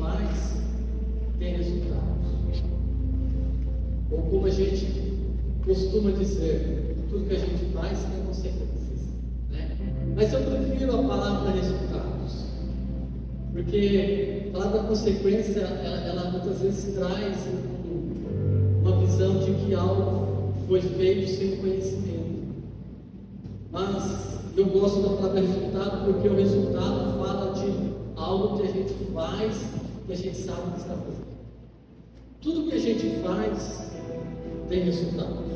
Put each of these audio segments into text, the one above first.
faz tem resultados. Ou como a gente costuma dizer, tudo que a gente faz tem consequências, né? Mas eu prefiro a palavra resultados, porque a palavra consequência, ela muitas vezes traz uma visão de que algo foi feito sem conhecimento. Mas eu gosto da palavra resultado, porque o resultado fala de algo que a gente faz, que a gente sabe que está fazendo. Tudo que a gente faz tem resultados.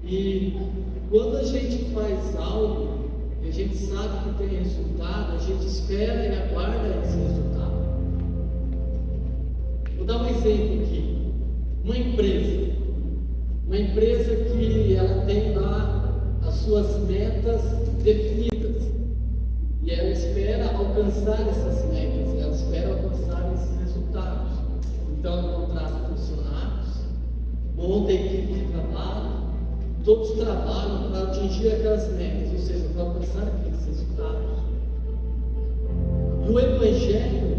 E quando a gente faz algo e a gente sabe que tem resultado, a gente espera e aguarda esse resultado. Vou dar um exemplo aqui. Uma empresa que ela tem lá as suas metas definidas e ela espera alcançar essas metas, ela espera alcançar esses resultados. Então ela contrata funcionários, monta a equipe de trabalho, todos trabalham para atingir aquelas metas, ou seja, para alcançar aqueles resultados. E o Evangelho,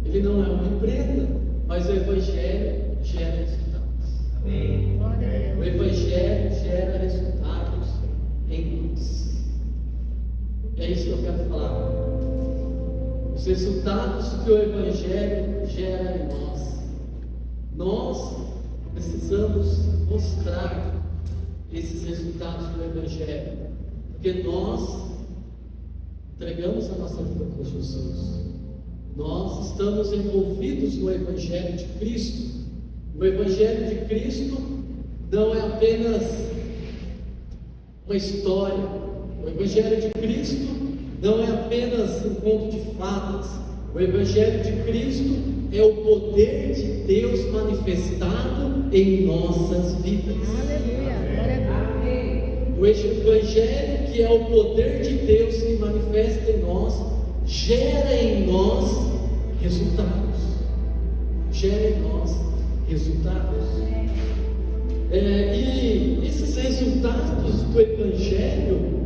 ele não é uma empresa, mas o Evangelho gera resultados. Amém. O Evangelho gera resultados em nós. É isso que eu quero falar. Os resultados que o Evangelho gera em nós. Nós precisamos mostrar esses resultados do Evangelho, porque nós entregamos a nossa vida para Jesus. Nós estamos envolvidos no Evangelho de Cristo. O Evangelho de Cristo não é apenas uma história. O Evangelho de Cristo não é apenas um conto de fadas. O Evangelho de Cristo é o poder de Deus manifestado em nossas vidas. Aleluia, glória a Deus. O Evangelho, que é o poder de Deus que manifesta em nós, gera em nós resultados. Gera em nós resultados. E esses resultados do Evangelho,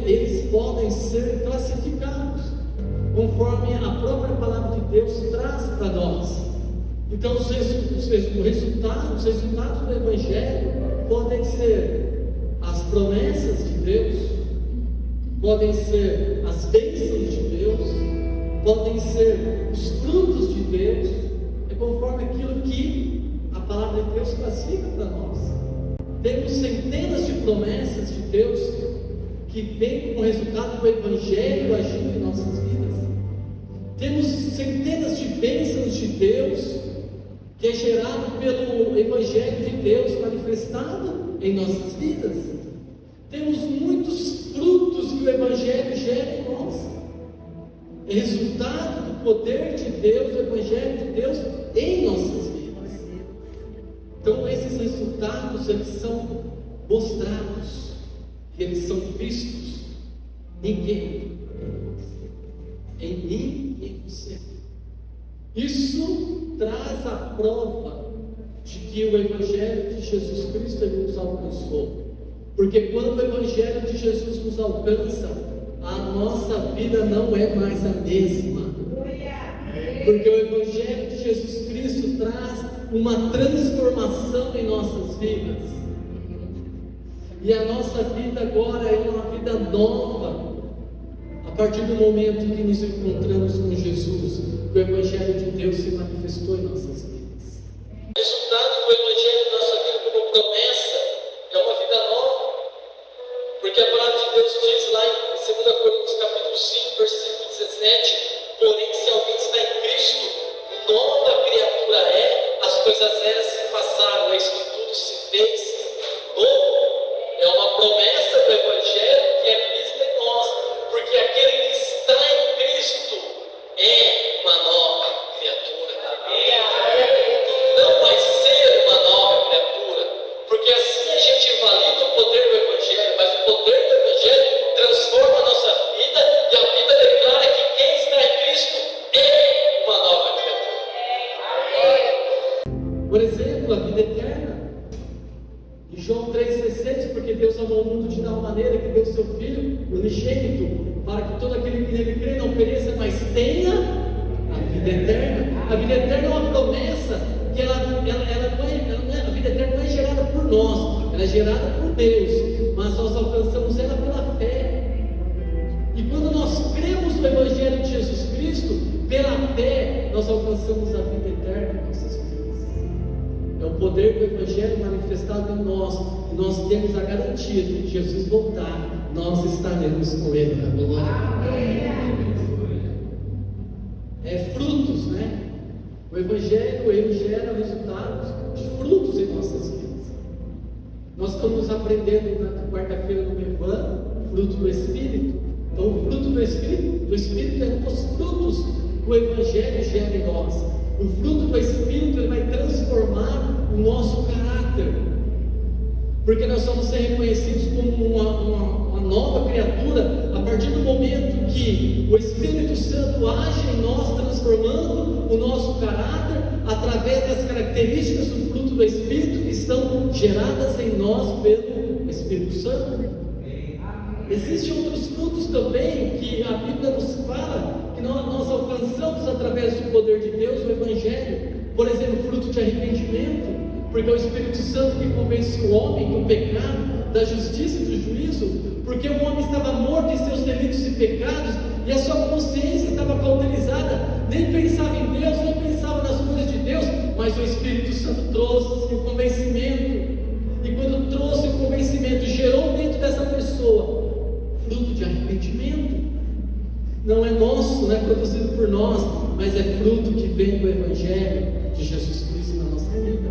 eles podem ser classificados conforme a própria palavra de Deus traz para nós. Então os resultados do Evangelho podem ser as promessas de Deus, podem ser as bênçãos de Deus, podem ser os frutos de Deus, é conforme aquilo que a palavra de Deus classifica para nós. Temos centenas de promessas de Deus que vêm como resultado do Evangelho agindo em nossas vidas. Temos centenas de bênçãos de Deus que é gerado pelo Evangelho de Deus manifestado em nossas vidas. Temos muitos frutos que o Evangelho gera em nós. É resultado do poder de Deus, do Evangelho de Deus em nossas vidas. Então esses resultados, eles são mostrados, eles são vistos em quem? Em mim e em você. Isso traz a prova de que o Evangelho de Jesus Cristo ele nos alcançou. Porque quando o Evangelho de Jesus nos alcança, a nossa vida não é mais a mesma. Porque o Evangelho de Jesus Cristo traz uma transformação em nossas vidas. E a nossa vida agora é uma vida nova. A partir do momento que nos encontramos com Jesus, o Evangelho de Deus se manifestou em nossas vidas. O resultado do Evangelho em nossa vida como promessa é uma vida nova. Porque a palavra de Deus diz lá em 2 Coríntios capítulo 5, versículo 17: porém, se alguém está em Cristo, nova criatura é, as coisas velhas se passaram, eis que tudo se fez novo. É uma promessa do Evangelho que é vista em nós, porque aquele que está em Cristo é uma nova criatura. Não vai ser uma nova criatura, porque assim a gente valida o poder do Evangelho, mas o poder do Evangelho transforma a nossa vida, e a vida declara que quem está em Cristo é uma nova criatura. Por exemplo, a vida eterna. Em João 3,16, porque Deus amou o mundo de tal maneira que deu seu Filho unigênito, para que todo aquele que nele crê não pereça, mas tenha a vida eterna. A vida eterna é uma promessa que a vida eterna não é gerada por nós, ela é gerada por Deus, mas nós alcançamos ela pela fé. E quando nós cremos no Evangelho de Jesus Cristo, pela fé, nós alcançamos a vida eterna em nossas vidas. É o poder do Evangelho manifestado em nós, e nós temos a garantia de que Jesus voltar, nós estaremos com Ele na glória. É frutos, né? O Evangelho, ele gera resultados de frutos em nossas vidas. Nós estamos aprendendo na quarta-feira no Mevan, fruto do Espírito. Então, o fruto do Espírito é um dos frutos que o Evangelho gera em nós. O fruto do Espírito, ele vai transformar o nosso caráter, porque nós vamos ser reconhecidos como uma nova criatura a partir do momento que o Espírito Santo age em nós, transformando o nosso caráter através das características do fruto do Espírito que são geradas em nós pelo Espírito Santo. Existem outros frutos também que a Bíblia nos fala que nós alcançamos através do poder de Deus, o Evangelho. Por exemplo, fruto de arrependimento, porque é o Espírito Santo que convence o homem do pecado, da justiça e do juízo, porque o homem estava morto em seus delitos e pecados, e a sua consciência estava cauterizada, nem pensava em Deus, nem pensava nas coisas de Deus, mas o Espírito Santo trouxe o convencimento, e quando trouxe o convencimento, gerou dentro dessa pessoa fruto de arrependimento. Não é nosso, não é produzido por nós, mas é fruto que vem do Evangelho de Jesus Cristo na nossa vida.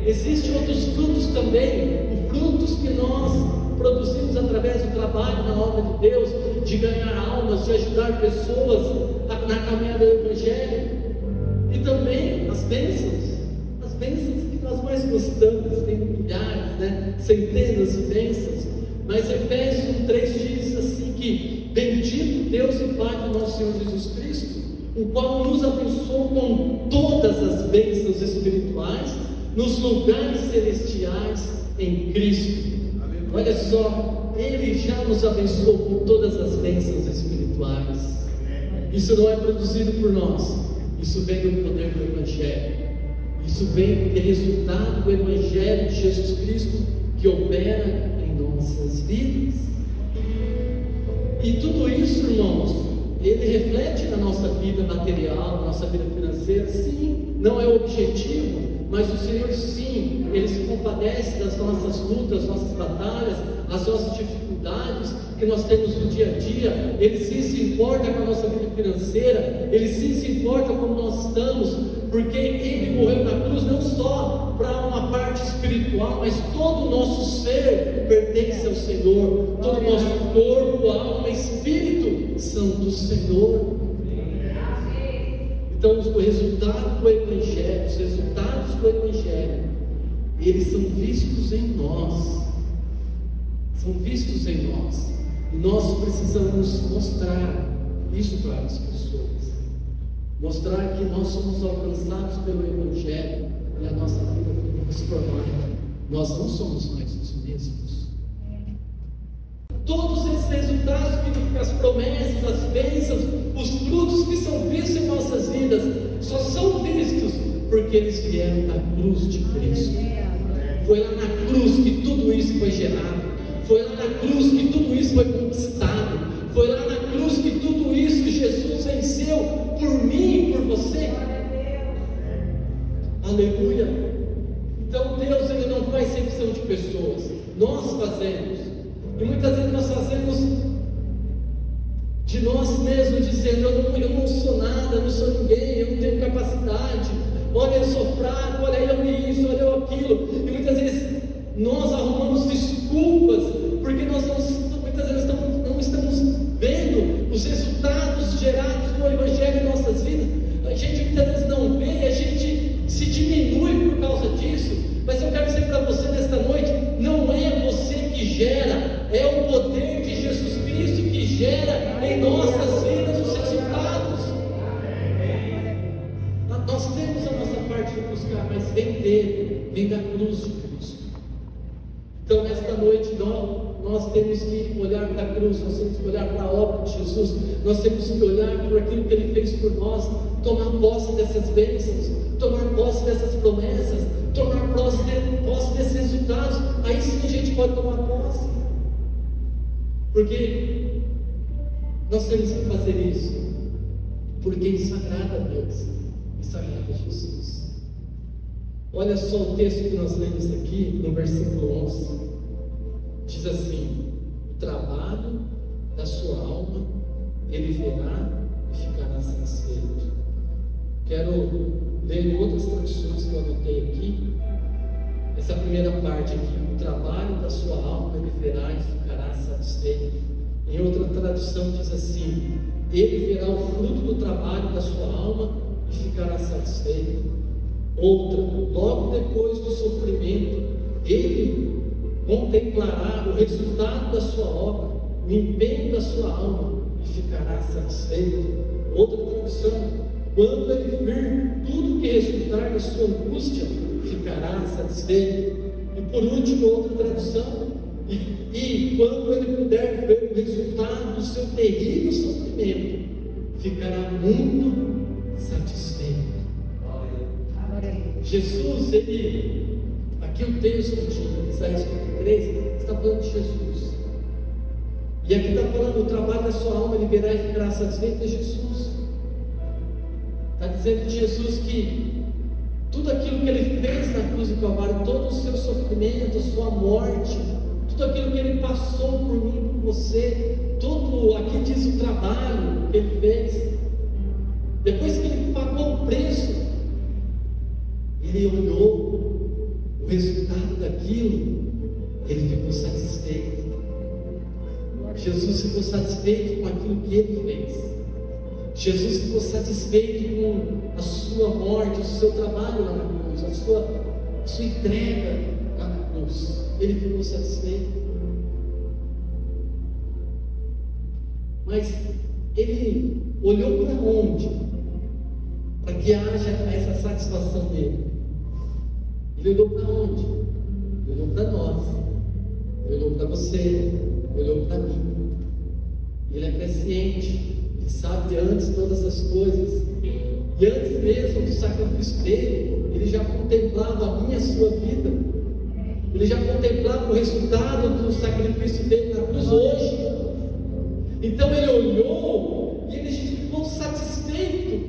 Existem outros frutos também, frutos que nós produzimos através do trabalho na obra de Deus, de ganhar almas, de ajudar pessoas na caminhada do Evangelho. E também as bênçãos que nós mais gostamos, tem milhares, né? Centenas de bênçãos. Mas Efésios 1:3 diz assim que bendito Deus e Pai do nosso Senhor Jesus Cristo, o qual nos abençoou com todas as bênçãos espirituais nos lugares celestiais em Cristo. Olha só, Ele já nos abençoou com todas as bênçãos espirituais. Isso não é produzido por nós, isso vem do poder do Evangelho. Isso vem de resultado do Evangelho de Jesus Cristo que opera em nossas vidas. E tudo isso, irmãos, ele reflete na nossa vida material, na nossa vida financeira. Sim, não é o objetivo, mas o Senhor, sim, Ele se compadece das nossas lutas, das nossas batalhas, as nossas dificuldades que nós temos no dia a dia. Ele sim se importa com a nossa vida financeira, Ele sim se importa como nós estamos, porque Ele morreu na cruz não só para uma parte espiritual, mas todo o nosso ser pertence ao Senhor, todo o nosso corpo, alma e espírito são do Senhor. Então, o resultado do Evangelho, os resultados do Evangelho, eles são vistos em nós. São vistos em nós. E nós precisamos mostrar isso para as pessoas. Mostrar que nós somos alcançados pelo Evangelho e a nossa vida foi transformada. Nós não somos mais os mesmos. Todos esses resultados, as promessas, as bênçãos, os frutos que são vistos em nossas vidas, só são vistos porque eles vieram da cruz de Cristo. Foi lá na cruz que tudo isso foi gerado. Foi lá na cruz que tudo isso foi conquistado. Foi lá na cruz que tudo isso Jesus venceu por mim e por você. Aleluia. Então Deus, Ele não faz exceção de pessoas. Nós fazemos. E muitas vezes nós fazemos de nós mesmos, dizendo: eu não sou nada, eu não sou ninguém, eu não tenho capacidade, olha, eu sou fraco, olha, eu isso, olha, eu aquilo. E muitas vezes nós arrumamos desculpas, porque nós muitas vezes não estamos vendo os resultados gerados no Evangelho em nossas vidas. A gente muitas vezes não vê, a gente se diminui por causa disso. Mas eu quero dizer para você nesta noite: não é você que gera, é o poder de Jesus Cristo que gera em nossas vidas os resultados. Nós temos a nossa parte de buscar, mas vem dele, vem da cruz de Cristo. Então nesta noite nós temos temos que olhar para a cruz, nós temos que olhar para a obra de Jesus, nós temos que olhar por aquilo que Ele fez por nós, tomar posse dessas bênçãos, tomar posse dessas promessas, tomar posse desses resultados. Aí sim a gente pode tomar posse, porque nós temos que fazer isso, porque isso agrada a Deus, isso agrada a Jesus. Olha só o texto que nós lemos aqui no versículo 11, diz assim: o trabalho da sua alma Ele verá e ficará satisfeito. Quero ler outras traduções que eu anotei aqui. Essa primeira parte aqui: o trabalho da sua alma Ele verá e ficará satisfeito. Em outra tradução diz assim: Ele verá o fruto do trabalho da sua alma e ficará satisfeito. Outra: logo depois do sofrimento, Ele contemplará o resultado da sua obra, o empenho da sua alma e ficará satisfeito. Outra tradução: quando Ele vir tudo que resultar da sua angústia, ficará satisfeito. E por último, outra tradução: e quando Ele puder ver o resultado do seu terrível sofrimento, ficará muito satisfeito. Jesus, aqui o texto de Isaías 53 está falando de Jesus, e aqui está falando: o trabalho da sua alma Ele verá e ficará satisfeito. É Jesus, está dizendo de Jesus que tudo aquilo que Ele fez na cruz do Calvário, todo o seu sofrimento, a sua morte, tudo aquilo que Ele passou por mim e por você, tudo, aqui diz o trabalho que Ele fez, depois que Ele pagou o preço, Ele olhou o resultado daquilo, Ele ficou satisfeito. Jesus ficou satisfeito com aquilo que Ele fez. Jesus ficou satisfeito com a sua morte, o seu trabalho lá na cruz, a sua entrega lá na cruz. Ele ficou satisfeito. Mas Ele olhou para onde? Para que haja essa satisfação dele. Ele olhou para onde? Ele olhou para nós, Ele olhou para você, Ele olhou para mim. Ele é presciente, Ele sabe antes todas as coisas, e antes mesmo do sacrifício dele, Ele já contemplava a minha e a sua vida, Ele já contemplava o resultado do sacrifício dele na cruz hoje. Então Ele olhou e Ele ficou satisfeito,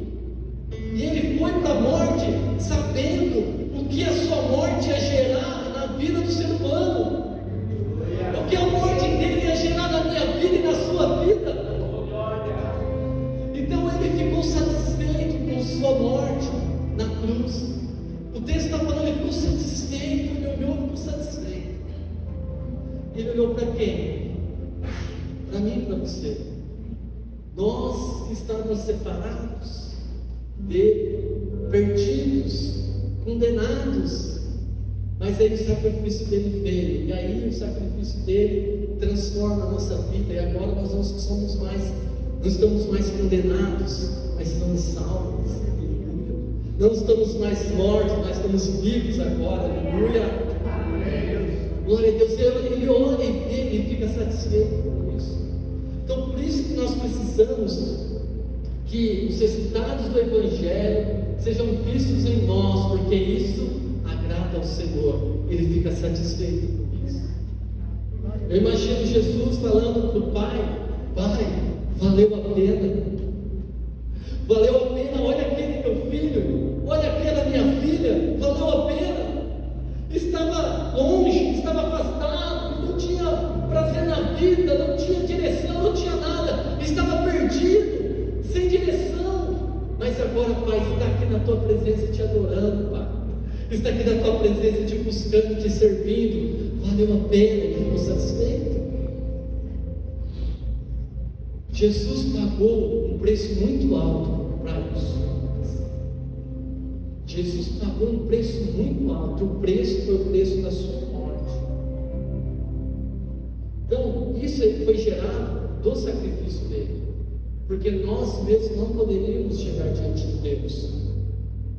e Ele foi para a morte sabendo o que a sua morte ia gerar na vida do ser humano, o que a morte dele ia gerar na minha vida e na sua vida. Então Ele ficou satisfeito com sua morte na cruz. O texto está falando: Ele ficou satisfeito, Ele olhou e ficou satisfeito. Ele olhou para quem? Para mim e para você. Nós que estávamos separados dele, perdidos, condenados, mas aí o sacrifício dele veio, e aí o sacrifício dele transforma a nossa vida, e agora nós não estamos mais condenados, mas estamos salvos. Não estamos mais mortos, mas estamos vivos agora. Aleluia. Glória a Deus. Ele olha e vê e fica satisfeito com isso. Então, por isso que nós precisamos que os resultados do Evangelho sejam vistos em nós, porque isso agrada ao Senhor. Ele fica satisfeito com isso. Eu imagino Jesus falando para o Pai: Pai, valeu a pena. Valeu a pena, olha aquele meu filho, olha aquela minha filha, valeu a pena. Estava longe, estava afastado, não tinha prazer na vida, não tinha direção, não tinha nada, estava perdido, sem direção. Mas agora, Pai, está aqui na tua presença te adorando, Pai. Está aqui na tua presença te buscando, te servindo. Valeu a pena, ele ficou satisfeito. Jesus pagou um preço muito alto para isso. Jesus pagou um preço muito alto. O preço foi o preço da sua morte. Então, isso aí foi gerado do sacrifício dele, porque nós mesmos não poderíamos chegar diante de Deus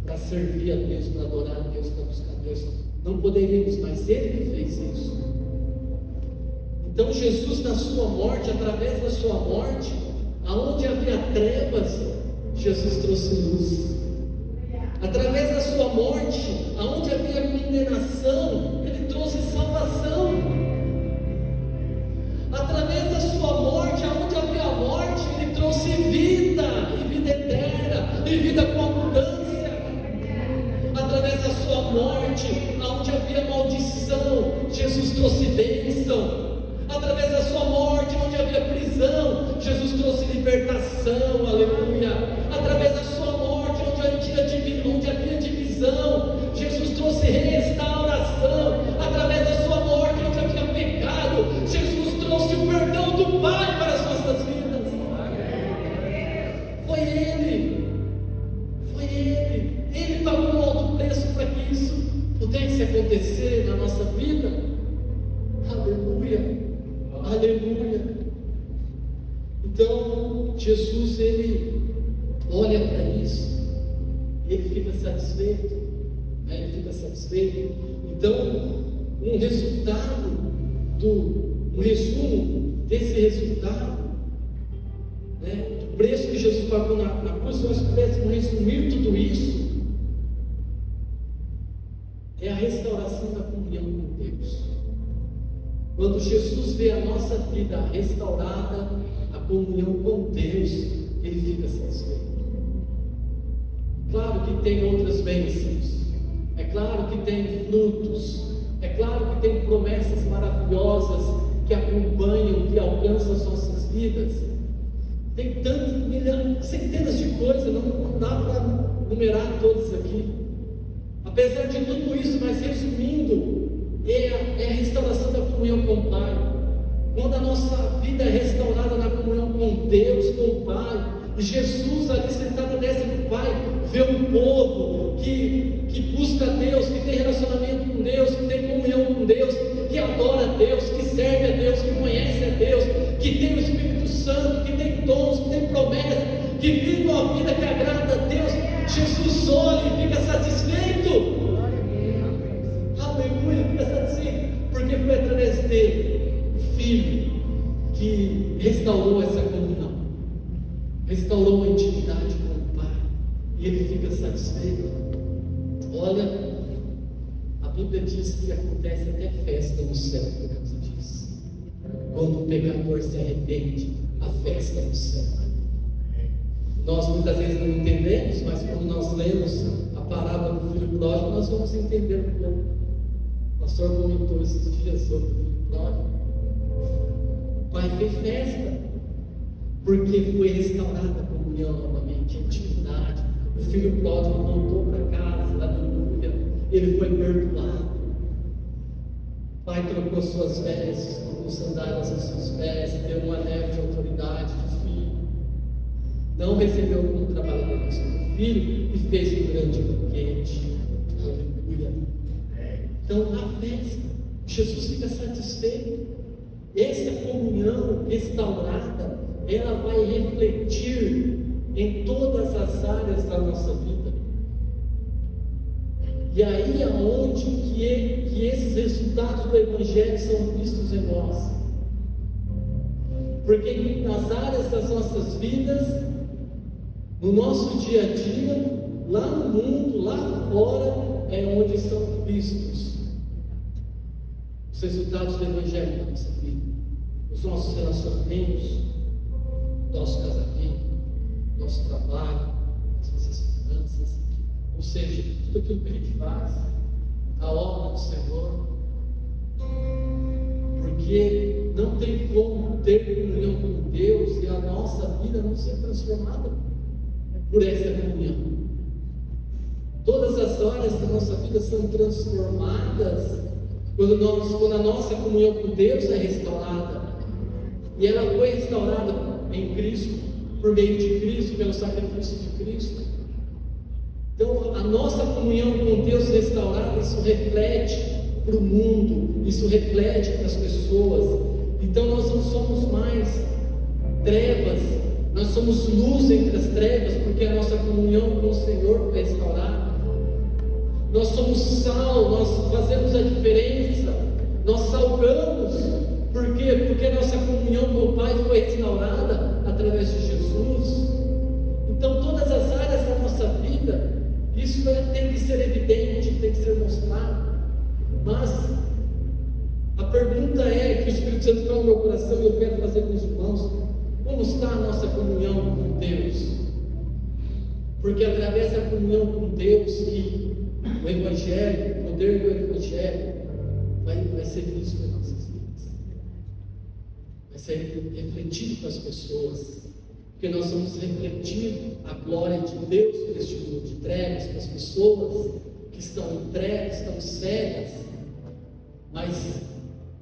para servir a Deus, para adorar a Deus, para buscar a Deus. Não poderíamos, mas Ele que fez isso. Então Jesus, na sua morte, através da sua morte, aonde havia trevas, Jesus trouxe luz. Através da sua morte, aonde havia condenação, Ele trouxe salvação. Através da sua morte, aonde havia morte, Ele trouxe vida, e vida eterna, e vida com abundância. Através da sua morte, aonde havia maldição, Jesus trouxe bênção. Através da sua morte, onde havia prisão, Jesus trouxe libertação, aleluia. Através da sua morte, onde havia divisão, Jesus trouxe restauração. Através da sua morte, onde havia pecado, Jesus trouxe o perdão do Pai para as nossas vidas. Foi Ele pagou um alto preço para que isso pudesse acontecer na nossa vida. Aleluia. Então, Jesus, Ele olha para isso e Ele fica satisfeito, né? Ele fica satisfeito. Então, um resumo desse resultado, né? O preço que Jesus pagou na cruz, se nós pudéssemos resumir tudo isso, é a restauração da comunhão com Deus. Quando Jesus vê a nossa vida restaurada, a comunhão com Deus, Ele fica satisfeito. Claro que tem outras bênçãos, é claro que tem frutos, é claro que tem promessas maravilhosas que acompanham, que alcançam as nossas vidas. Tem centenas de coisas, não dá para numerar todas aqui. Apesar de tudo isso, mas resumindo, é a restauração da comunhão com o Pai. Quando a nossa vida é restaurada na comunhão com Deus, com o Pai, e Jesus ali sentado à destra do Pai, vê um povo que busca Deus, que tem relacionamento com Deus, que tem comunhão com Deus, que adora a Deus, que serve a Deus, que conhece a Deus, que tem o Espírito Santo, que tem dons, que tem promessas, que vive uma vida que agrada a Deus. Jesus olha e fica satisfeito. Aleluia, fica satisfeito, porque foi através dele, o Filho, que restaurou essa comunhão, restaurou a intimidade com o Pai, e ele fica satisfeito. Olha, a Bíblia diz que acontece até festa no céu por causa disso. Quando o pecador se arrepende, a festa no céu. Nós muitas vezes não entendemos, mas quando nós lemos a parábola do filho pródigo, nós vamos entender um pouco. O pastor comentou esses dias sobre o filho pródigo. O pai fez festa, porque foi restaurada a comunhão novamente, a intimidade. O filho pródigo voltou para casa, aleluia. Ele foi perdoado. O pai trocou suas vestes, colocou sandálias aos seus pés, deu um anel de autoridade de filho. Não recebeu como trabalhador, mas como filho, e fez um grande banquete. Aleluia. Então, a festa, Jesus fica satisfeito. Essa comunhão restaurada, ela vai refletir em todas as áreas da nossa vida. E aí é onde que esses resultados do Evangelho são vistos em nós. Porque nas áreas das nossas vidas, no nosso dia a dia, lá no mundo, lá fora, é onde são vistos os resultados do Evangelho na nossa vida. Os nossos relacionamentos, nosso casamento, nosso trabalho, as nossas finanças, ou seja, tudo aquilo que a gente faz, a obra do Senhor. Porque não tem como ter comunhão com Deus e a nossa vida não ser transformada por essa comunhão. Todas as áreas da nossa vida são transformadas quando a nossa comunhão com Deus é restaurada. E ela foi restaurada em Cristo, por meio de Cristo, pelo sacrifício de Cristo. Então, a nossa comunhão com Deus restaurada, isso reflete para o mundo, isso reflete para as pessoas. Então, nós não somos mais trevas, nós somos luz entre as trevas, porque a nossa comunhão com o Senhor foi restaurada. Nós somos sal, nós fazemos a diferença, nós salgamos Por quê? Porque a nossa comunhão com o Pai foi restaurada através de Jesus. Então, todas as áreas da nossa vida, isso tem que ser evidente, tem que ser mostrado. Mas a pergunta que o Espírito Santo está no meu coração e eu quero fazer com os irmãos: como está a nossa comunhão com Deus? Porque através da comunhão com Deus que o Evangelho, o poder do Evangelho vai ser visto em nossas vidas, vai ser refletido para as pessoas, porque nós vamos refletir a glória de Deus para este mundo de trevas, para as pessoas que estão em trevas, estão cegas. Mas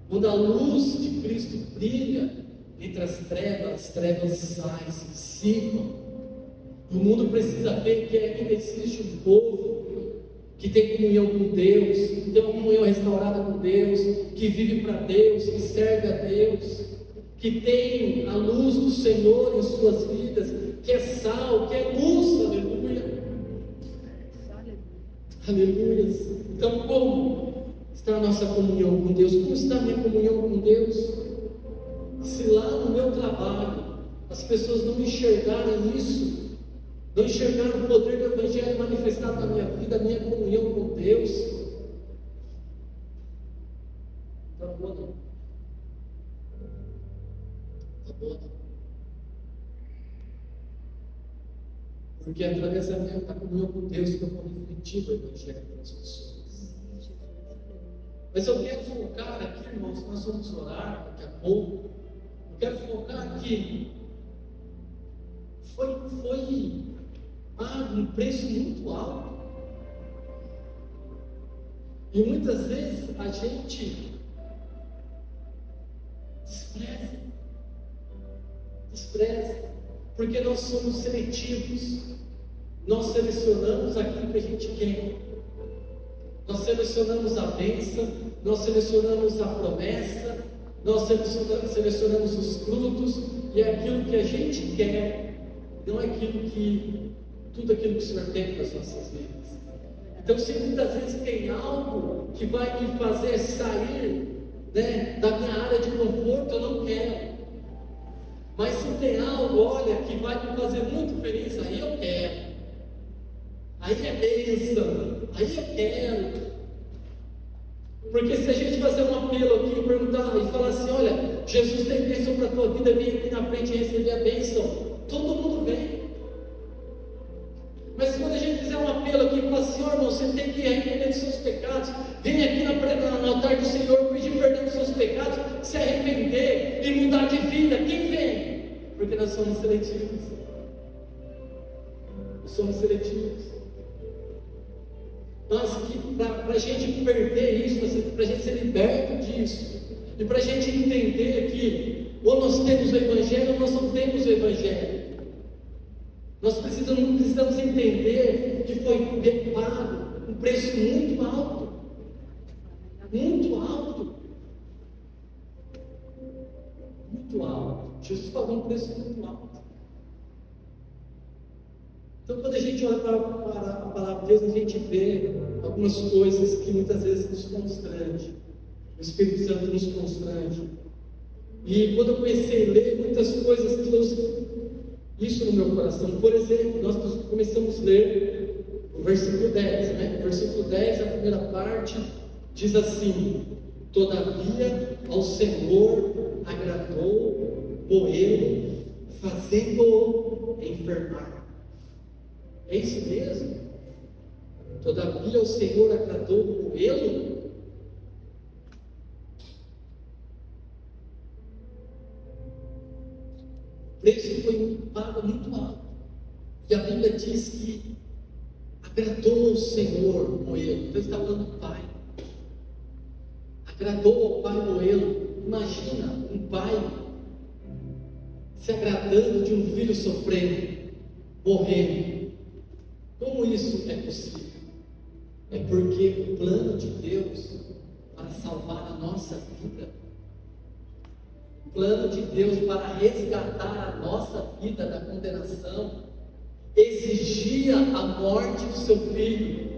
quando a luz de Cristo brilha entre as trevas saem, se dissipam. O mundo precisa ver que ainda existe um povo que tem comunhão com Deus, que tem uma comunhão restaurada com Deus, que vive para Deus, que serve a Deus, que tem a luz do Senhor em suas vidas, que é sal, que é luz. Aleluia. Aleluia. Então, como está a nossa comunhão com Deus? Como está a minha comunhão com Deus? Se lá no meu trabalho as pessoas não enxergarem isso, não enxergaram o poder do Evangelho manifestado na minha vida, a minha comunhão com Deus, está boa não? Está boa não? Porque através da minha comunhão com Deus que eu vou refletir o Evangelho para as pessoas. Mas eu quero focar aqui, irmãos, nós vamos orar daqui a pouco. Eu quero focar aqui. Foi pago um preço muito alto. E muitas vezes a gente despreza, porque nós somos seletivos. Nós selecionamos aquilo que a gente quer. Nós selecionamos a bênção, nós selecionamos a promessa, nós selecionamos os frutos, e é aquilo que a gente quer, não é tudo aquilo que o Senhor tem para as nossas vidas. Então, se muitas vezes tem algo que vai me fazer sair, da minha área de conforto, eu não quero. Mas se tem algo, olha, que vai me fazer muito feliz, aí eu quero. Aí é bênção, aí eu quero. Porque se a gente fazer um apelo aqui e perguntar e falar assim: olha, Jesus tem bênção para a tua vida, vem aqui na frente e receber a bênção, todo mundo vem. Mas quando a gente fizer um apelo aqui e falar assim: irmão, você tem que arrepender dos seus pecados, vem aqui no altar do Senhor pedir perdão dos seus pecados, se arrepender e mudar de vida, quem vem? Porque nós somos seletivos. Somos seletivos. Para a gente perder isso, para a gente ser liberto disso, e para a gente entender que ou nós temos o Evangelho ou nós não temos o Evangelho. Nós precisamos entender que foi pago um preço muito alto. Muito alto. Muito alto. Jesus pagou um preço muito alto. Então, quando a gente olha para a palavra de Deus, a gente vê algumas coisas que muitas vezes nos constrangem. O Espírito Santo nos constrange. E quando eu comecei a ler, muitas coisas trouxe isso no meu coração. Por exemplo, nós começamos a ler o versículo 10, O versículo 10, a primeira parte, diz assim: todavia ao Senhor agradou moê-lo, fazendo-o enfermar. É isso mesmo? Todavia o Senhor agradou moê-lo? O preço foi pago muito alto. E a Bíblia diz que agradou o Senhor moê-lo. Então está falando do Pai. Agradou ao Pai moê-lo. Imagina um pai se agradando de um filho sofrendo, morrendo. Como isso é possível? É porque o plano de Deus para salvar a nossa vida, o plano de Deus para resgatar a nossa vida da condenação, exigia a morte do seu filho,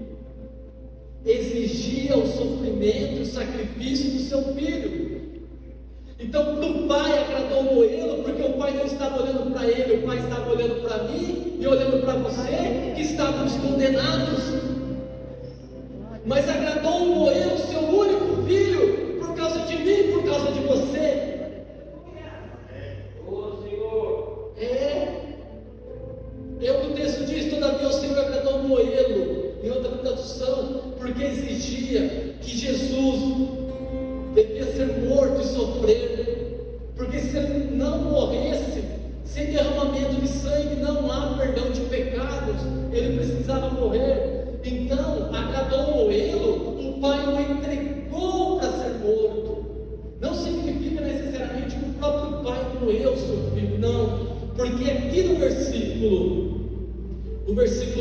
exigia o sofrimento e o sacrifício do seu filho. Então, para o pai agradou moê-lo, porque o pai não estava olhando para ele, o pai estava olhando para mim e olhando para você, que estávamos condenados. Mas agradou moê-lo, seu único filho, por causa de mim, por causa de você. O texto diz: todavia o Senhor agradou moê-lo, em outra tradução, porque exigia que Jesus devia ser morto e sofrer, porque se ele não morresse, sem derramamento de sangue não há perdão de pecados, ele precisava morrer. Então, agradou moê-lo, o pai o entregou para ser morto. Não significa necessariamente que o próprio pai moeu seu filho, não, porque aqui no versículo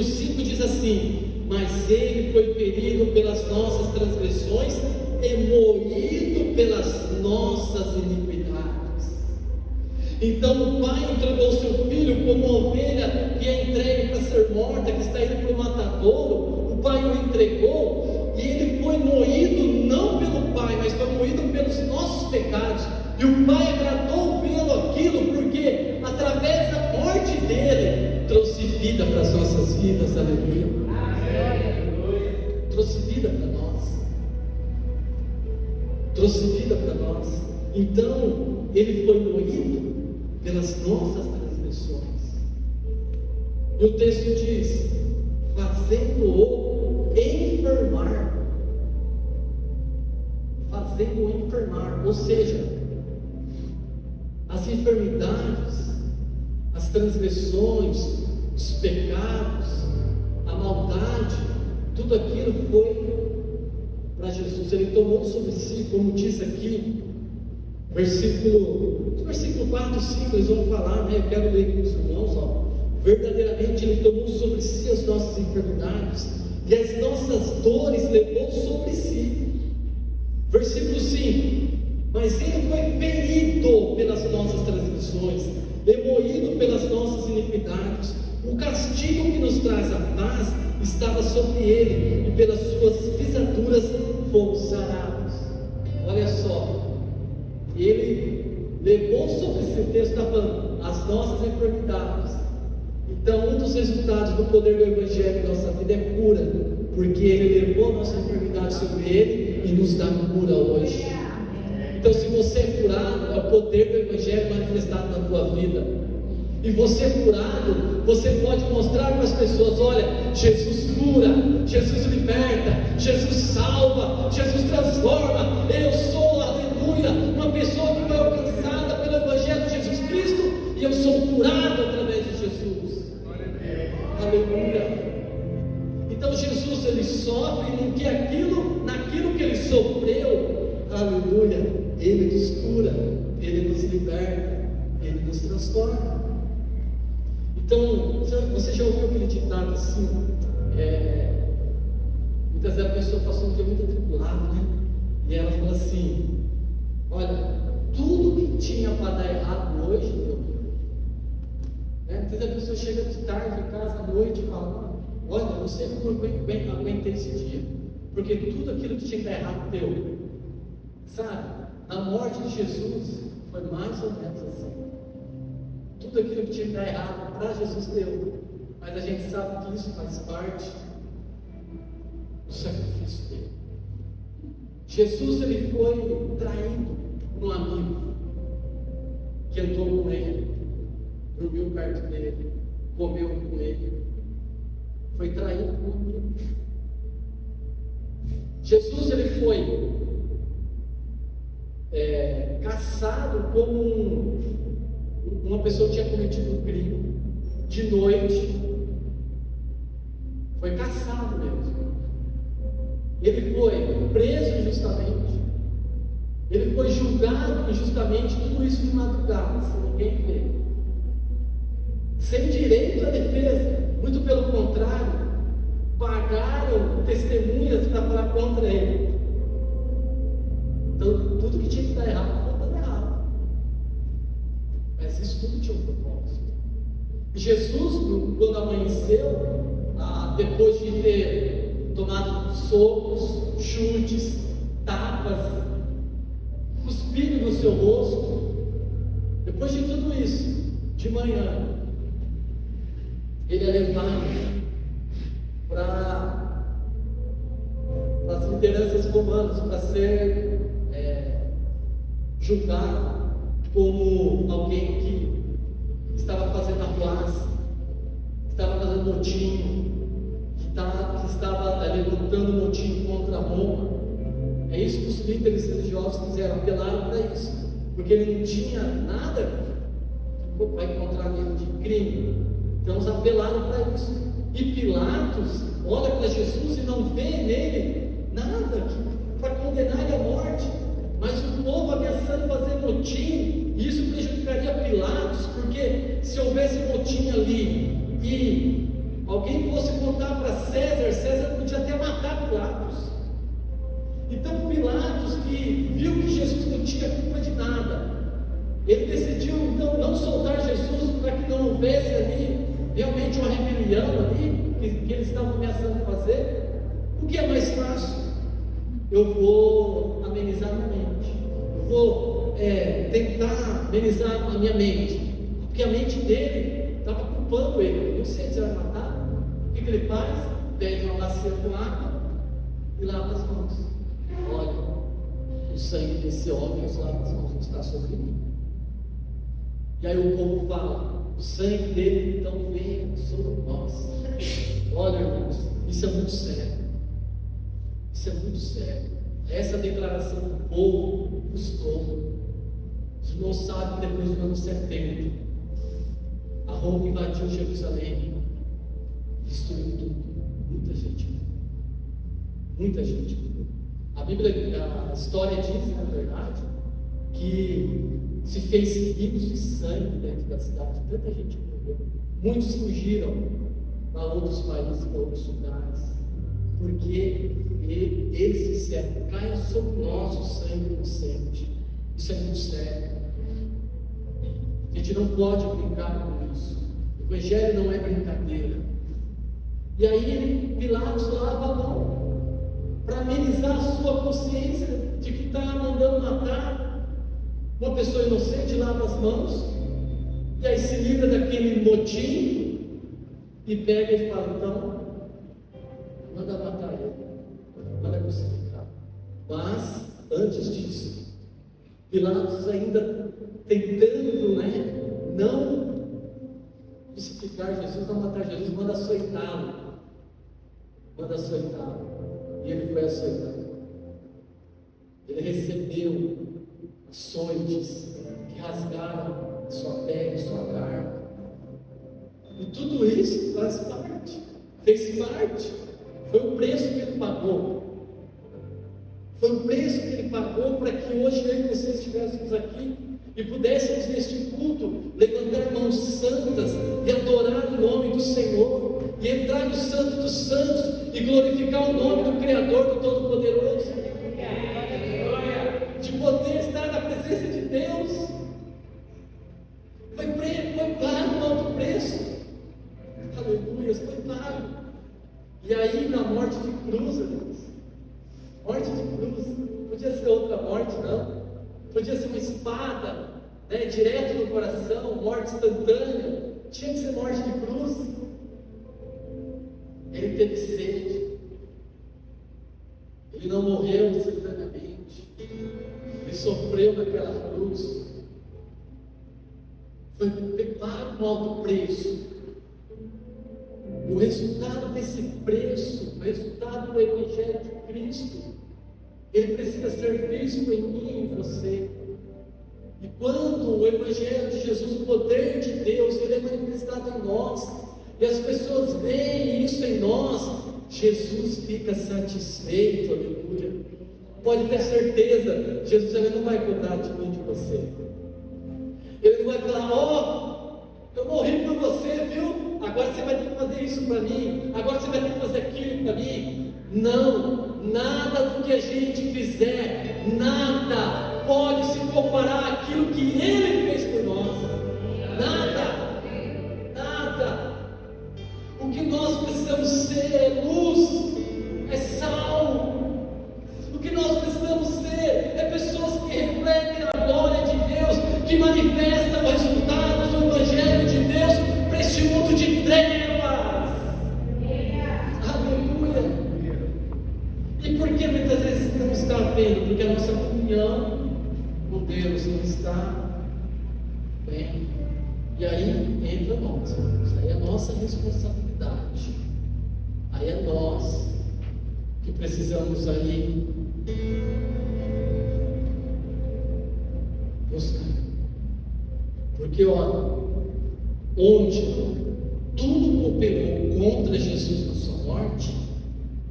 5 diz assim: mas ele foi ferido pelas nossas transgressões e moído pelas nossas iniquidades. Então o pai entregou seu filho como uma ovelha que é entregue para ser morta, que está indo para o matadouro. O pai o entregou e ele foi moído não pelo pai, mas foi moído pelos nossos pecados. E o pai agradou vê-lo aquilo, porque através da morte dele trouxe vida para as nossas vidas. Aleluia. Trouxe vida para nós. Trouxe vida para nós. Então ele foi moído pelas nossas transgressões. E o texto diz: fazendo-o enfermar. Fazendo-o enfermar, ou seja, as enfermidades, as transgressões, os pecados, a maldade, tudo aquilo foi para Jesus. Ele tomou sobre si, como diz aqui, versículo 4 e 5, eles vão falar, né? Eu quero ler aqui com os irmãos, ó. Verdadeiramente ele tomou sobre si as nossas enfermidades e as nossas dores levou sobre si. Versículo 5: mas ele foi ferido pelas nossas transgressões, moído pelas nossas iniquidades. O castigo que nos traz a paz estava sobre ele, e pelas suas pisaduras fomos sarados. Olha só, ele levou sobre si, o texto está falando, as nossas enfermidades. Então, um dos resultados do poder do Evangelho em nossa vida é cura, porque ele levou a nossa enfermidade sobre ele e nos dá cura hoje. Então, se você é curado, é o poder do Evangelho manifestado na tua vida. E você curado, você pode mostrar para as pessoas: olha, Jesus cura, Jesus liberta, Jesus salva, Jesus transforma. Eu sou, aleluia, uma pessoa que foi alcançada pelo Evangelho de Jesus Cristo, e eu sou curado através de Jesus. Aleluia. Então Jesus, ele sofre naquilo que ele sofreu, aleluia, ele nos cura, ele nos liberta, ele nos transforma. Então, você já ouviu aquele ditado assim? Muitas vezes a pessoa passou um dia muito atribulado, né? E ela fala assim: olha, tudo que tinha para dar errado hoje deu. Muitas vezes a pessoa chega de tarde em casa à noite e fala: olha, eu não sei como eu aguentei esse dia, porque tudo aquilo que tinha que dar errado deu. Sabe? Na morte de Jesus foi mais ou menos assim. Tudo aquilo que tinha que dar errado para Jesus deu, mas a gente sabe que isso faz parte do sacrifício dele. Jesus, ele foi traído por um amigo que andou com ele, dormiu perto dele, comeu com ele, foi traído por um amigo. Jesus, ele foi caçado como uma pessoa que tinha cometido um crime de noite. Foi caçado mesmo. Ele foi preso injustamente. Ele foi julgado injustamente. Tudo isso de madrugada, sem ninguém ver, sem direito à defesa. Muito pelo contrário, pagaram testemunhas para falar contra ele. Então, tudo que tinha que dar errado foi dando errado. Mas isso tudo tinha um propósito. E Jesus, quando amanheceu, depois de ter tomado socos, chutes, tapas, cuspido no seu rosto. Depois de tudo isso, de manhã, ele é levado para as lideranças romanas para ser julgado como alguém que estava fazendo arruaça, estava fazendo motim, que estava levantando motim contra Roma. É isso que os líderes religiosos fizeram, apelaram para isso, porque ele não tinha nada para encontrar nele de crime. Então eles apelaram para isso. E Pilatos olha para Jesus e não vê nele nada para condenar ele à morte, mas o povo ameaçando fazer motim, e isso prejudicaria Pilatos, porque se houvesse motim ali e alguém fosse contar para César, César podia até matar Pilatos. Então Pilatos, que viu que Jesus não tinha culpa de nada, ele decidiu então não soltar Jesus para que não houvesse ali realmente uma rebelião ali que eles estavam ameaçando fazer. O que é mais fácil? Eu vou amenizar a minha mente, eu vou tentar amenizar a minha mente, porque a mente dele estava culpando ele. Eu sei que você vai matar. O que ele faz? Pega uma bacia com água e lava as mãos. Olha, o sangue desse homem, os lava as mãos, não está sobre mim. E aí o povo fala: o sangue dele então vem sobre nós. Olha, irmãos, isso é muito sério. Isso é muito sério. Essa declaração do povo custou. Os irmãos sabem que depois do ano 70, a Roma invadiu Jerusalém, destruiu tudo. Muita gente morreu. Muita gente morreu. A Bíblia, a história diz, na verdade, que se fez rios de sangue dentro da cidade. Tanta gente morreu. Muitos fugiram para outros países, para outros lugares, porque eles disseram: caia sobre nós o sangue inocente. Isso é muito sério. A gente não pode brincar com isso. O Evangelho não é brincadeira. E aí Pilatos lava a mão para amenizar a sua consciência de que está mandando matar uma pessoa inocente. Lava as mãos e aí se livra daquele motim e pega e fala: então manda matar ele, manda crucificar. Mas antes disso, Pilatos ainda tentando não crucificar Jesus, não matar Jesus, manda açoitá-lo. Manda açoitá-lo. E ele foi açoitado. Ele recebeu açoites que rasgaram sua pele, sua carne. E tudo isso faz parte, fez parte. Foi o preço que ele pagou. Foi o preço que ele pagou para que hoje eu e vocês estivéssemos aqui e pudéssemos neste culto levantar mãos santas e adorar o nome do Senhor, e entrar no Santo dos Santos e glorificar o nome do Criador, do Todo-Poderoso, de poder estar na presença de Deus. Foi pago um alto preço. Aleluia, foi pago. E aí na morte de cruz, Deus, morte de cruz, podia ser outra morte, não. Podia ser uma espada, direto no coração, morte instantânea. Tinha que ser morte de cruz. Ele teve sede. Ele não morreu instantaneamente. Ele sofreu naquela cruz. Foi pago um alto preço. O resultado desse preço, o resultado do Evangelho de Cristo, ele precisa ser visto em mim e em você. E quando o Evangelho de Jesus, o poder de Deus, ele é manifestado em nós, e as pessoas veem isso em nós, Jesus fica satisfeito, aleluia. Pode ter certeza, Jesus ele não vai cobrar de mim, de você. Ele não vai falar: eu morri por você, viu? Agora você vai ter que fazer isso para mim, agora você vai ter que fazer aquilo para mim. Não, nada do que a gente fizer, nada pode se comparar àquilo que Ele fez por nós. Nada, nada. O que nós precisamos ser é luz, é sal. O que nós precisamos ser é pessoas que refletem E aí entra nós, irmãos. Aí é nossa responsabilidade. Aí é nós que precisamos aí buscar. Porque olha, onde tudo cooperou contra Jesus na sua morte,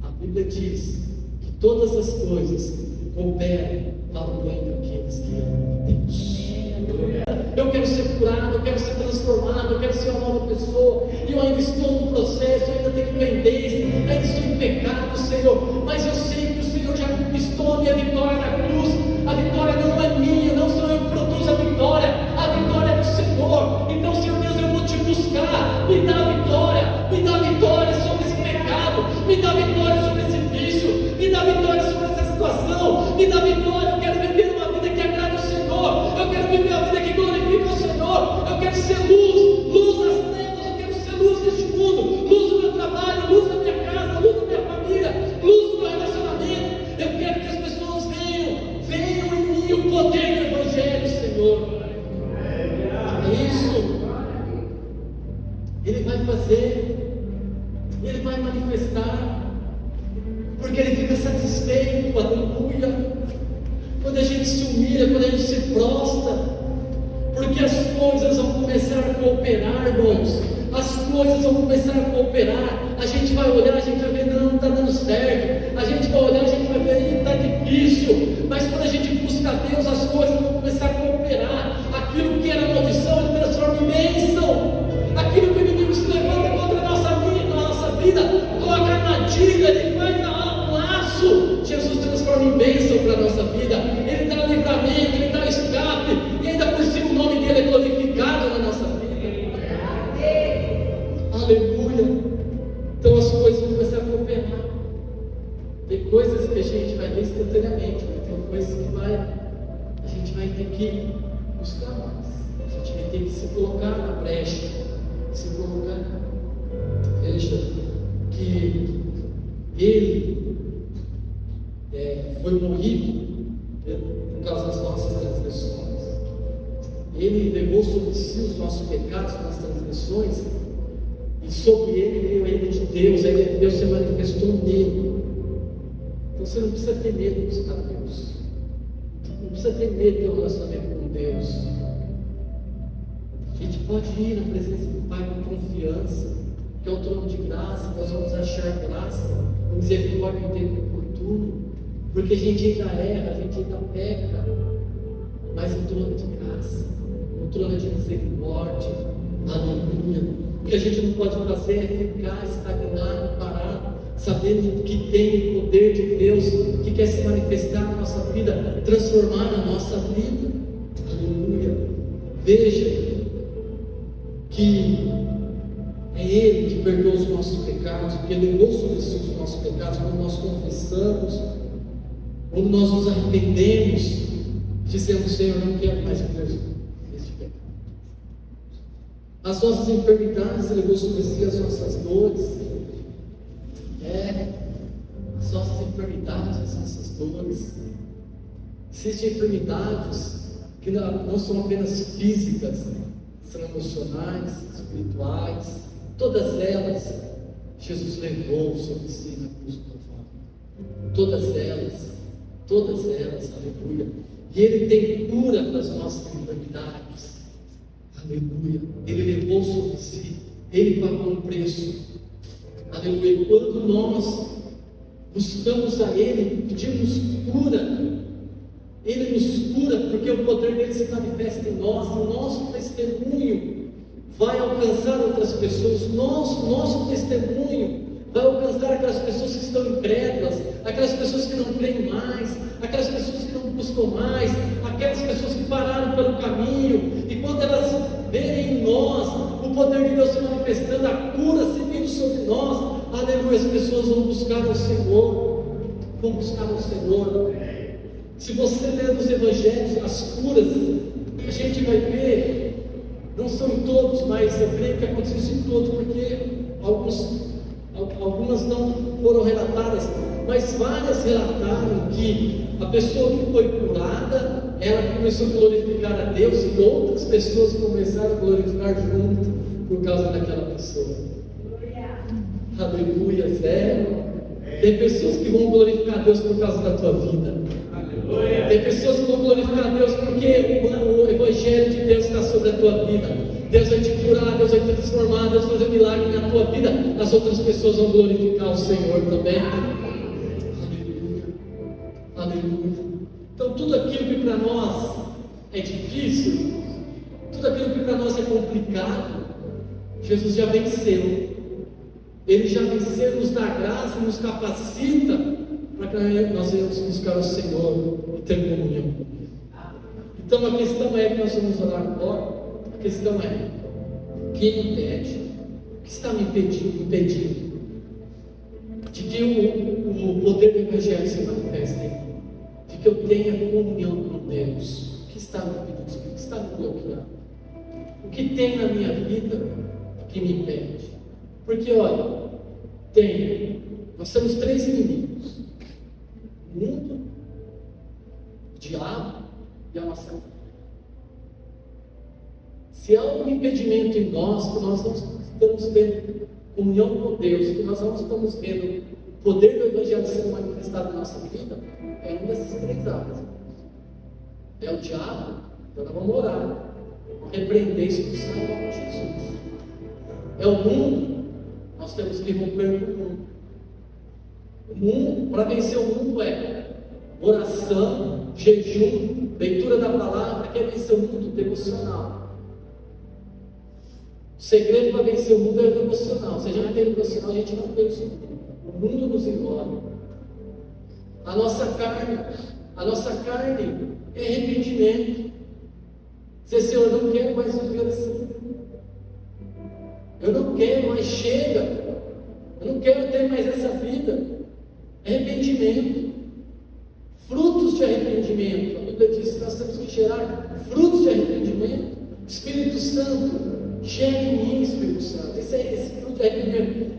a Bíblia diz que todas as coisas cooperam para o bem daqueles que amam a Deus. Eu quero ser curado, eu quero ser transformado, eu quero ser uma nova pessoa, e eu ainda estou no processo, eu ainda tenho pendência, ainda estou em pecado, Senhor, mas eu sei que o Senhor já conquistou a minha vitória na cruz. A vitória não é minha, não sou eu que produzo a vitória é do Senhor. Então, Senhor Deus, eu vou te buscar, me dá vitória sobre esse pecado, me dá vitória sobre esse vício, me dá vitória sobre essa situação, me dá vitória. Eu quero viver uma vida que agrada o Senhor, eu quero viver uma vida que glorifica o Senhor, eu quero ser luz nas trevas, eu quero ser luz neste mundo, luz no meu trabalho, luz na minha casa, luz na minha família, luz no meu relacionamento. Eu quero que as pessoas venham em mim o poder do Evangelho, Senhor. Isso Ele vai fazer, Ele vai manifestar, porque Ele fica satisfeito, aleluia, quando a gente se humilha, quando a gente se prostra, porque as coisas vão começar a cooperar, irmãos. As coisas vão começar a cooperar. A gente vai olhar, a gente vai ver, não está dando certo. A gente vai olhar, a gente vai ver, está difícil. Mas quando a gente busca a Deus, as coisas vão começar a cooperar. Aquilo que era maldição, Ele transforma em bênção. Aquilo que o inimigo se levanta contra a nossa vida, coloca armadilha, Ele faz um laço. Jesus transforma em bênção para a nossa vida. Ele dá livramento, Ele dá escape. E ainda por cima o nome dEle é glorificado na nossa vida. Aleluia. Então as coisas vão começar a cooperar. Tem coisas que a gente vai ver instantaneamente, mas tem coisas que a gente vai ter que buscar mais. A gente vai ter que se colocar na brecha, se colocar. Veja que Ele foi moído por causa das nossas transgressões. Ele levou sobre si os nossos pecados, nas transgressões, e sobre Ele veio a ira de Deus. A ira de Deus se manifestou nele. Então você não precisa ter medo de buscar Deus, não precisa ter medo de ter um relacionamento com Deus. A gente pode ir na presença do Pai com confiança, que é o trono de graça. Nós vamos achar graça, misericórdia em tempo oportuno, porque a gente ainda erra, a gente ainda peca, mas o trono de graça, o trono de misericórdia, aleluia. O que a gente não pode fazer é ficar estagnado, parado, sabendo que tem o poder de Deus que quer se manifestar na nossa vida, transformar a nossa vida, aleluia. Veja que é Ele que perdoa os nossos pecados, que Ele levou sobre si os nossos pecados. Quando nós confessamos, quando nós nos arrependemos, dizemos: Senhor, não quero mais viver este pecado. As nossas enfermidades, Ele levou sobre si as nossas dores. As nossas enfermidades, as nossas dores. Existem enfermidades que não são apenas físicas, são emocionais, espirituais. Todas elas, Jesus levou sobre si na cruz do Calvário. Todas elas, aleluia. E Ele tem cura para as nossas enfermidades, aleluia. Ele levou sobre si, Ele pagou um preço, aleluia. E quando nós buscamos a Ele, pedimos cura, Ele nos cura, porque o poder dEle se manifesta em nós. O nosso testemunho vai alcançar outras pessoas. Nosso testemunho vai alcançar aquelas pessoas que estão incrédulas, aquelas pessoas que não creem mais, aquelas pessoas que não buscam mais, aquelas pessoas que pararam pelo caminho. E quando elas verem em nós o poder de Deus se manifestando, a cura se vindo sobre nós, aleluia, as pessoas vão buscar o Senhor, Se você ler nos evangelhos as curas, a gente vai ver, não são em todos, mas eu creio que aconteceu isso em todos, porque algumas não foram relatadas, mas várias relataram que a pessoa que foi curada, ela começou a glorificar a Deus e outras pessoas começaram a glorificar junto por causa daquela pessoa. Aleluia, Zé. Tem pessoas que vão glorificar a Deus por causa da tua vida. Tem pessoas que vão glorificar a Deus porque o Evangelho de Deus está sobre a tua vida. Deus vai te curar, Deus vai te transformar, Deus vai fazer milagre na tua vida. As outras pessoas vão glorificar o Senhor também. Aleluia. Aleluia. Então tudo aquilo que para nós é difícil, tudo aquilo que para nós é complicado, Jesus já venceu. Ele já venceu, nos dá graça, nos capacita para que nós venhamos buscar o Senhor e ter comunhão com Ele. Então a questão é que nós vamos orar agora. A questão é: quem impede? O que está me impedindo de que o poder do Evangelho se manifeste em mim? De que eu tenha comunhão com Deus? O que está me impedindo? O que está me bloqueando? O que tem na minha vida que me impede? Porque olha, nós temos 3 inimigos: o mundo, o diabo e a nossa vida. Se há um impedimento em nós, que nós não estamos tendo comunhão com Deus, que nós não estamos vendo o poder do Evangelho sendo manifestado na nossa vida, é uma dessas 3 áreas. É o diabo, então nós vamos orar, vamos repreender isso do sangue de Jesus. É o mundo, nós temos que romper com o mundo. O mundo, para vencer o mundo é oração, jejum, leitura da palavra. Quer vencer o mundo? Devocional. O segredo para vencer o mundo é devocional. Se a gente não tem devocional, a gente não vence o mundo. O mundo nos engole. A nossa carne é arrependimento. Senhor, eu não quero mais viver assim. Eu não quero mais, chega. Eu não quero ter mais essa vida. Arrependimento. Frutos de arrependimento. A Bíblia diz que nós temos que gerar frutos de arrependimento. Espírito Santo, gera em mim, Espírito Santo. Esse fruto de arrependimento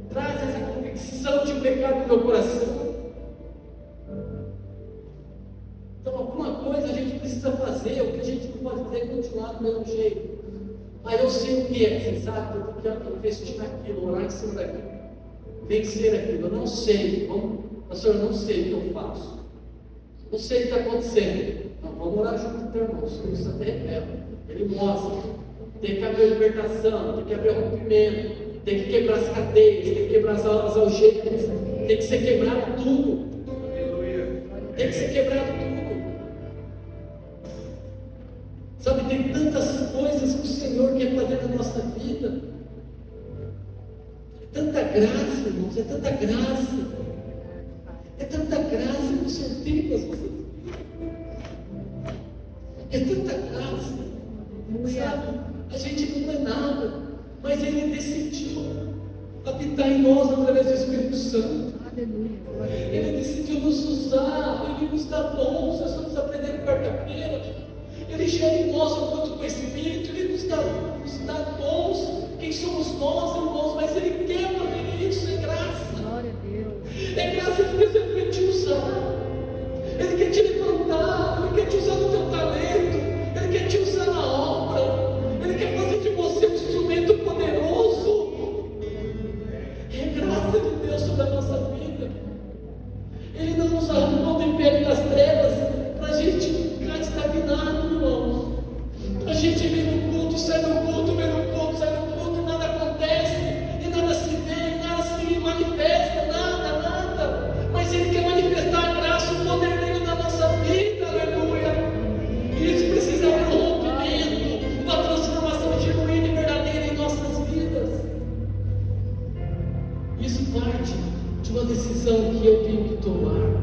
traz essa convicção de pecado no meu coração. Então, alguma coisa a gente precisa fazer. O que a gente não pode fazer é continuar do mesmo jeito. Aí eu sei o que é, você sabe? Eu tenho que investir naquilo, orar em cima daquilo, vencer aquilo. Eu não sei, pastor, eu não sei o que eu faço. Não sei o que está acontecendo. Então, vamos orar junto com o teu irmão. O Espírito Santo revela, ele mostra. Tem que haver libertação, tem que haver rompimento, tem que quebrar as cadeias, tem que quebrar as algemas, tem que ser quebrado tudo. Tem que ser quebrado tudo. Sabe, tem tantas coisas que o Senhor quer fazer na nossa vida. É tanta graça, irmãos, é tanta graça. É tanta graça que o Senhor tem para as nossas vidas. É tanta graça. Sabe, a gente não é nada, mas Ele decidiu habitar em nós através do Espírito Santo. Ele decidiu nos usar, Ele nos dá dons. Nós vamos aprender quarta-feira. Ele gera em nós o fruto do Espírito, Ele nos dá dons. Quem somos nós, irmãos? Mas Ele quer fazer isso, é graça. Glória a Deus. É graça de Deus, Ele quer te usar. Ele quer te levantar, Ele quer te usar no teu talento, Ele quer te usar na obra, Ele quer fazer de você um instrumento poderoso. É graça de Deus sobre a nossa vida. Ele não nos arrumou do império das trevas para a gente ficar estagnado, irmãos. A gente vem no culto, sai do culto, vem no culto, sai do culto, e nada acontece, e nada se vê, e nada se manifesta, nada. Mas Ele quer manifestar a graça, o poder dele na nossa vida, aleluia. E isso precisa haver um rompimento, uma transformação genuína e verdadeira em nossas vidas. Isso parte de uma decisão que eu tenho que tomar,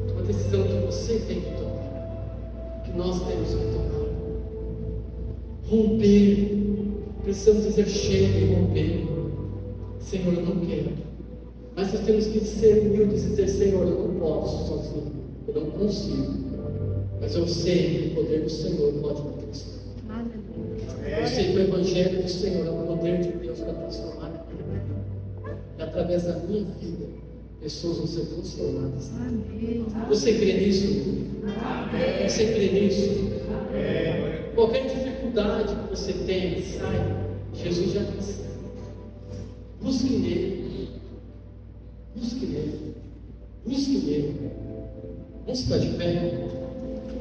de uma decisão que você tem que tomar, que nós temos que tomar. Romper, precisamos dizer chega e romper. Senhor, eu não quero. Mas nós temos que ser humildes e dizer: Senhor, eu não posso sozinho, eu não consigo. Mas eu sei que o poder do Senhor pode me transformar. Eu sei que o Evangelho do Senhor é o poder de Deus para transformar a minha vida. E através da minha vida, pessoas vão ser transformadas. Amém. Você crê nisso? Você crê nisso? Qualquer dificuldade que você tenha, sai. Jesus já disse. Busque nele. Busque nele. Busque nele. Vamos ficar de pé.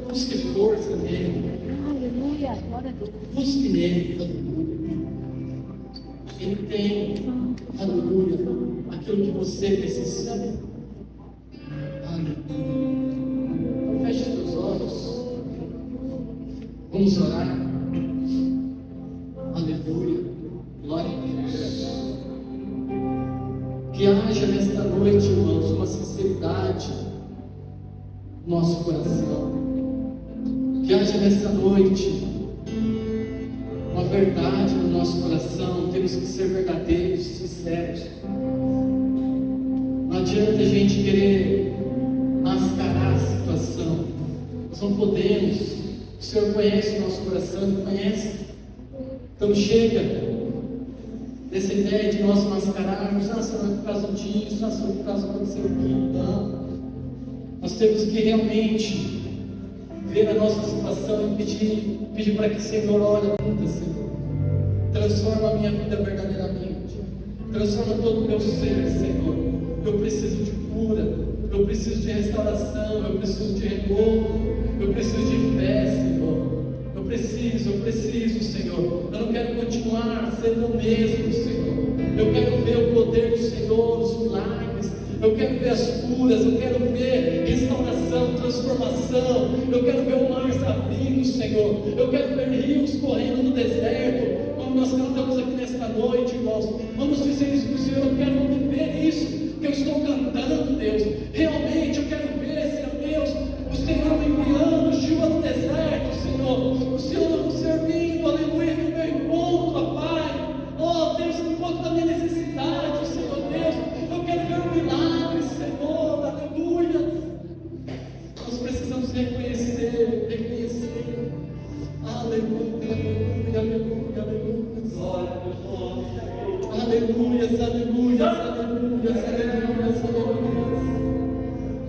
Busque força nele. Aleluia. Glória a Deus. Busque nele. Aleluia. Ele tem, aleluia, aquilo que você necessita. Aleluia. Feche seus olhos. Vamos orar. Aleluia. Glória a Deus. Que haja nesta noite, irmãos, uma sinceridade no nosso coração. Que haja nesta noite uma verdade no nosso coração. Temos que ser verdadeiros, sinceros. Não adianta a gente querer mascarar a situação. Nós não podemos. O Senhor conhece o nosso coração, Ele conhece. Então chega dessa ideia de nós mascararmos, Senhor, é por causa disso, Senhor, por causa do que aconteceu aqui. Não. Nós temos que realmente ver a nossa situação e pedir para que o Senhor olhe a vida, Senhor. Transforma a minha vida verdadeiramente. Transforma todo o meu ser, Senhor. Eu preciso de cura. Eu preciso de restauração. Eu preciso de renovo. Eu preciso de fé, Senhor. Eu preciso, Senhor. Eu não quero continuar sendo o mesmo, Senhor. Eu quero ver o poder do Senhor, os milagres. Eu quero ver as curas. Eu quero ver restauração, transformação. Eu quero ver o mar se abrindo, Senhor. Eu quero ver rios correndo no deserto, como nós cantamos aqui nesta noite, irmãos. Vamos dizer isso para o Senhor. Eu quero viver isso que eu estou cantando, Deus. Realmente eu quero ver, Senhor Deus, o Senhor me enviando chuva no deserto, Senhor. O Senhor servindo, aleluia, no meu encontro, ó Pai. Oh, Deus, no encontro da minha necessidade, Senhor Deus. Eu quero ver um milagre, Senhor, aleluia. Nós precisamos reconhecer. Aleluia, aleluia, aleluia, aleluia. Aleluia, aleluia, aleluia, aleluia,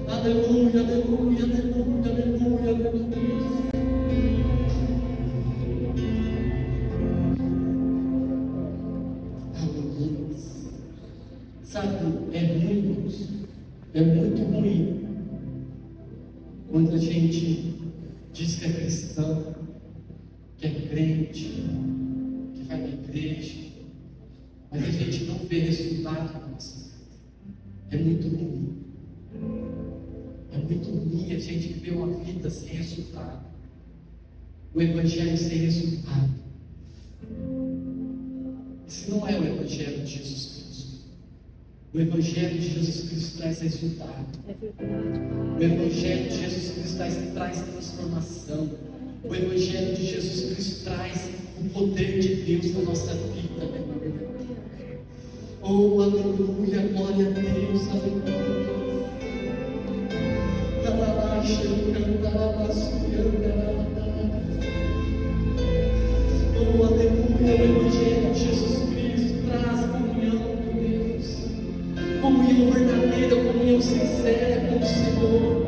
aleluia, aleluia, aleluia, aleluia. Aleluia. Sabe, é muito ruim quando a gente diz que é cristão, que é crente, que vai na igreja, mas a gente não vê resultado na nossa vida. É muito ruim. É muito ruim a gente viver uma vida sem resultado. O Evangelho sem resultado. Esse não é o Evangelho de Jesus Cristo. O Evangelho de Jesus Cristo traz resultado. O Evangelho de Jesus Cristo traz transformação. O Evangelho de Jesus Cristo traz o poder de Deus na nossa vida. Oh, aleluia, glória a Deus, aleluia. Oh, aleluia, o Evangelho de Jesus Cristo traz comunhão com Deus, comunhão verdadeira, comunhão sincera com o Senhor.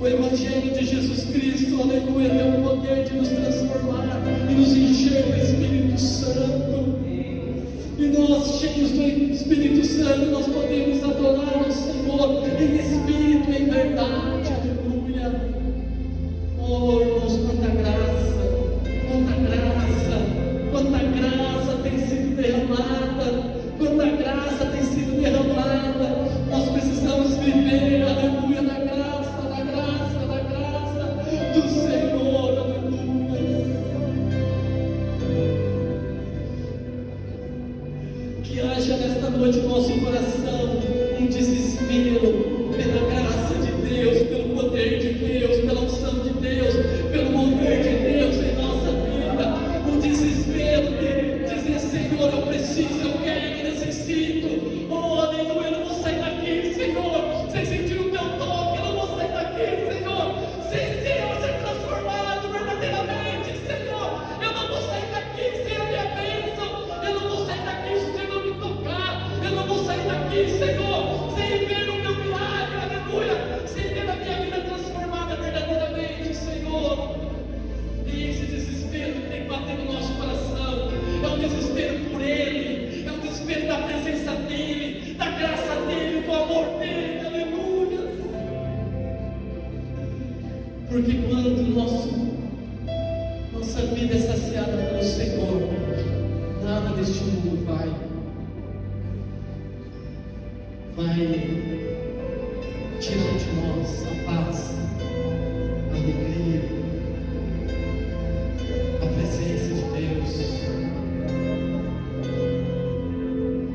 O Evangelho de Jesus Cristo, aleluia, tem o poder de nos transformar e nos encher do Espírito Santo. E nós, cheios do Espírito Santo, nós podemos adorar ao Senhor em Espírito e em verdade, aleluia. Oh, irmãos, quanta graça tem sido derramada, quanta graça tem sido derramada. Nós precisamos viver, aleluia, na graça do Senhor, aleluia. Que haja nesta noite no nosso coração um desespero pela graça de Deus, pelo poder de Deus, pela unção de Deus, pelo mover de Deus em nossa vida. Um desespero de dizer: Senhor, eu preciso, eu quero, eu necessito. Oh, aleluia, eu não vou sair daqui, Senhor, sem sentir o teu toque. Eu não vou sair daqui, Senhor, sem ser transformado verdadeiramente, Senhor. Eu não vou sair daqui sem a minha bênção. Eu não vou sair daqui se o Senhor não me tocar. Eu não vou sair daqui desespero por Ele, é um desespero da presença dEle, da graça dEle, do amor dEle, aleluia. Porque quando nossa vida é saciada pelo Senhor, nada deste mundo vai tirar de nós a paz, a alegria, a presença de Deus.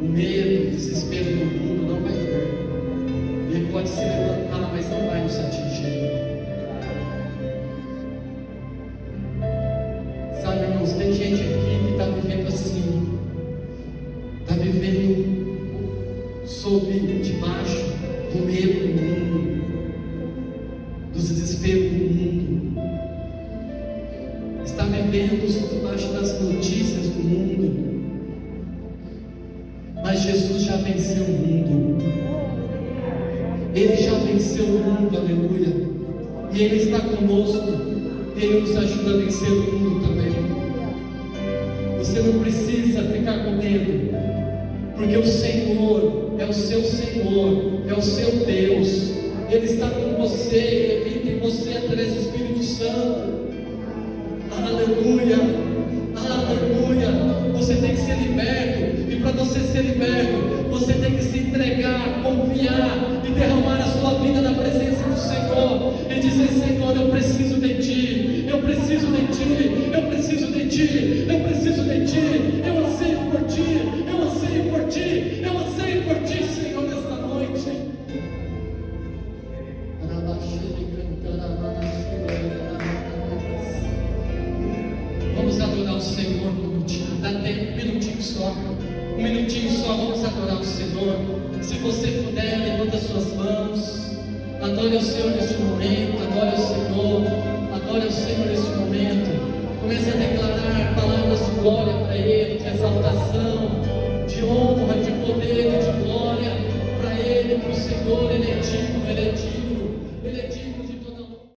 O medo, o desespero do mundo não vai vir. Ele pode se levantar, mas não vai nos atingir. Sabe, irmãos, tem gente aqui que está vivendo assim, está vivendo debaixo do medo do mundo, do desespero do mundo, está vivendo debaixo das notícias do mundo, mas Jesus já venceu o mundo, Ele já venceu o mundo, aleluia, e Ele está conosco, Ele nos ajuda a vencer o mundo também. Você não precisa ficar com medo, porque o Senhor é o seu Senhor, é o seu Deus, Ele está com você, Ele habita em você através do Espírito Santo. Aleluia, aleluia. Você tem que ser liberto, e para você ser liberto, você tem que se entregar, confiar e derramar a sua vida na presença do Senhor e dizer: Senhor, eu preciso de Ti, eu preciso de Ti, eu preciso de Ti, eu preciso de Ti, eu anseio por Ti, eu anseio por Ti, eu anseio por Ti, Senhor, nesta noite. Vamos adorar o Senhor um minutinho, dá tempo, um minutinho só, vamos adorar o Senhor. Se você puder, levanta suas mãos, adore o Senhor neste momento, adore o Senhor neste momento. Comece a declarar palavras de glória para Ele, de exaltação.